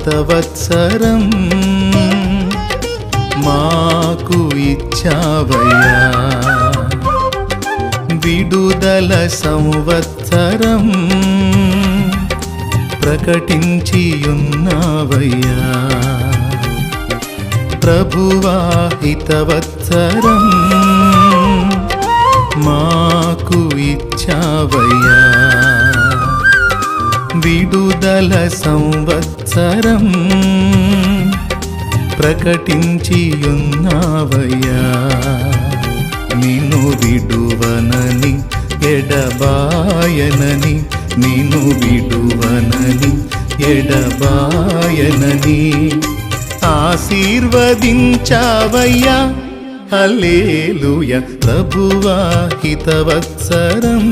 హితవత్సరం మాకు ఇచ్చావయ్యా. విడుదల సంవత్సరం ప్రకటించి ఉన్నావయ్యా. ప్రభువా హితవత్సరం మాకు ఇచ్చావయ్యా. విడుదల సంవత్సరం ప్రకటించి ఉన్నావయ్యా. నిన్ను విడువనని ఎడబాయనని, నిన్ను విడువనని ఎడబాయనని ఆశీర్వదించావయ్యా. హల్లెలూయా. ప్రభువా హితవత్సరం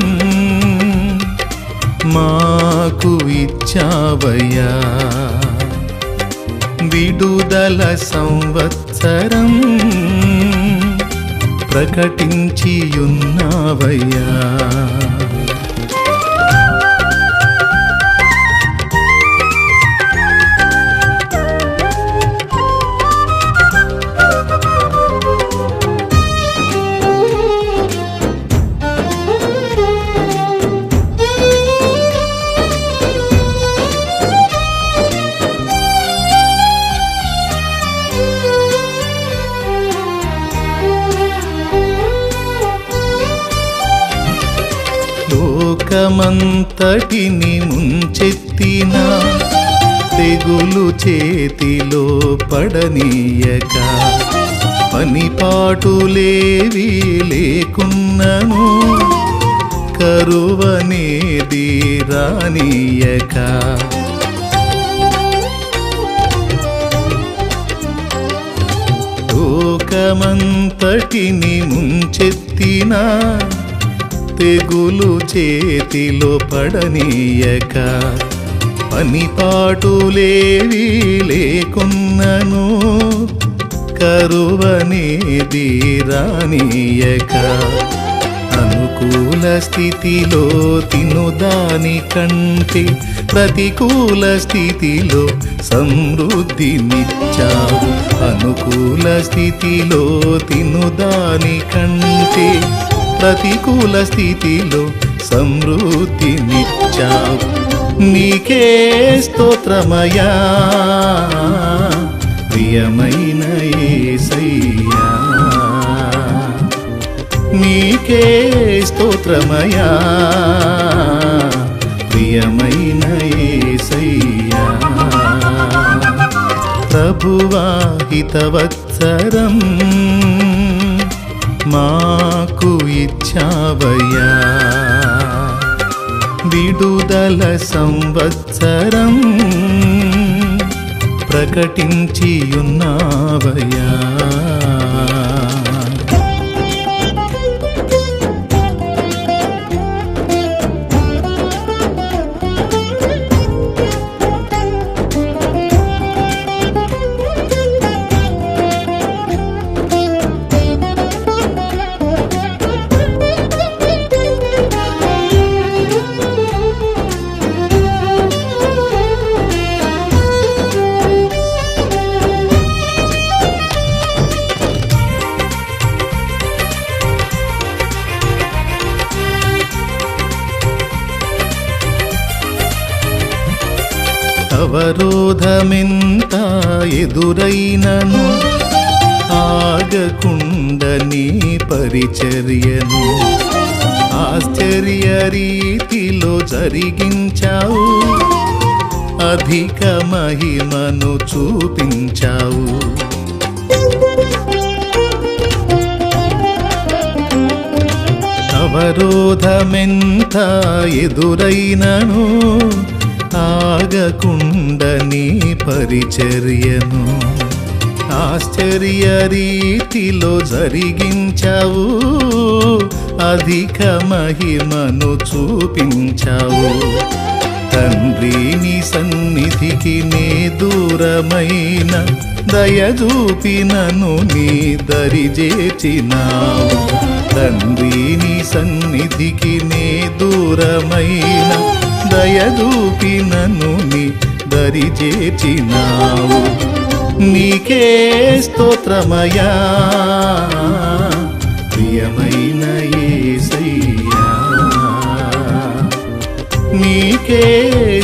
మాకు ఇచ్చావయ్యా. విడుదల సంవత్సరం ప్రకటించి ఉన్నావయ్యా. లోకమంతటిని ముంచెత్తిన తెగులు చేతిలో పడనీయక, పనిపాటులేవి లేకున్నను కరువనేది రానీయక, లోకమంతటిని ముంచెత్తిన తెగులు చేతిలో పడనీయక, పనిపాటులేవి లేకున్నను కరువనేది రానీయక, అనుకూల స్థితిలో తినుదాని కంటే ప్రతికూల స్థితిలో సమృద్ధినిచ్చావు. అనుకూల స్థితిలో తినుదాని కంటే ప్రతికూల స్థితిలో సమృద్ధినిచ్చావు. నీకే స్తోత్రమయ్యా ప్రియమైన యేసయ్యా. నీకే స్తోత్రమయ్యా ప్రియమైన యేసయ్యా. ప్రభువా హితవత్సరం మాకు ఇచ్చావయ్యా. విడుదల సంవత్సరం ప్రకటించి ఉన్నావయ్యా. అవరోధమెంత ఎదురైనను ఆగకుండ నీ పరిచర్యను ఆశ్చర్య రీతిలో జరిగించావు. అధిక మహిమను చూపించావు. అవరోధమెంత ఎదురైనను ఆగకుండ నీ పరిచర్యను ఆశ్చర్య రీతిలో జరిగించావు. అధిక మహిమను చూపించావు. తండ్రి నీ సన్నిధికి నే దూరమైన దయచూపినను నీ దరి చేర్చినావు. తండ్రి నీ సన్నిధికి నే దూరమైన దయచూపినను నీ దరిచేర్చినావు. నీకే స్తోత్రమయా ప్రియమైన యేసయ్యా, నీకే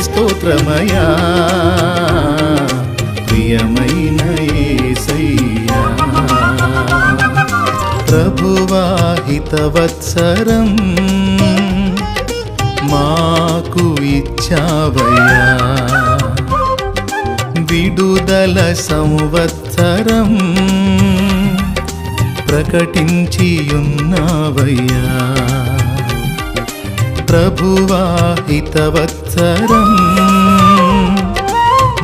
స్తోత్రమయా ప్రియమైన యేసయ్యా. ప్రభువా హితవత్సరం మాకు ఇచ్చావయ్యా, విడుదల సంవత్సరం ప్రకటించియున్నావయ్యా. ప్రభువా హితవత్సరం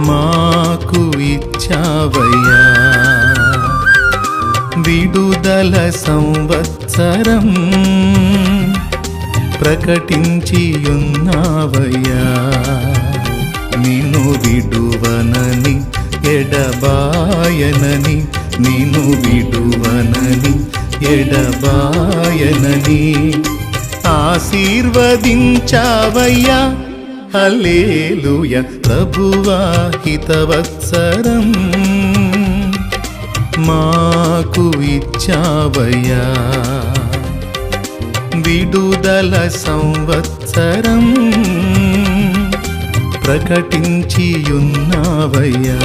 మాకు ఇచ్చావయ్యా, విడుదల సంవత్సరం ప్రకటించియున్నావయ్యా. నిన్ను విడువనని ఎడబాయనని, నిన్ను విడువనని ఎడబాయనని ఆశీర్వదించావయ్యా. హల్లెలూయా. ప్రభువా హితవత్సరం మాకు ఇచ్చావయ్యా, విడుదల సంవత్సరం ప్రకటించియున్నావయ్యా.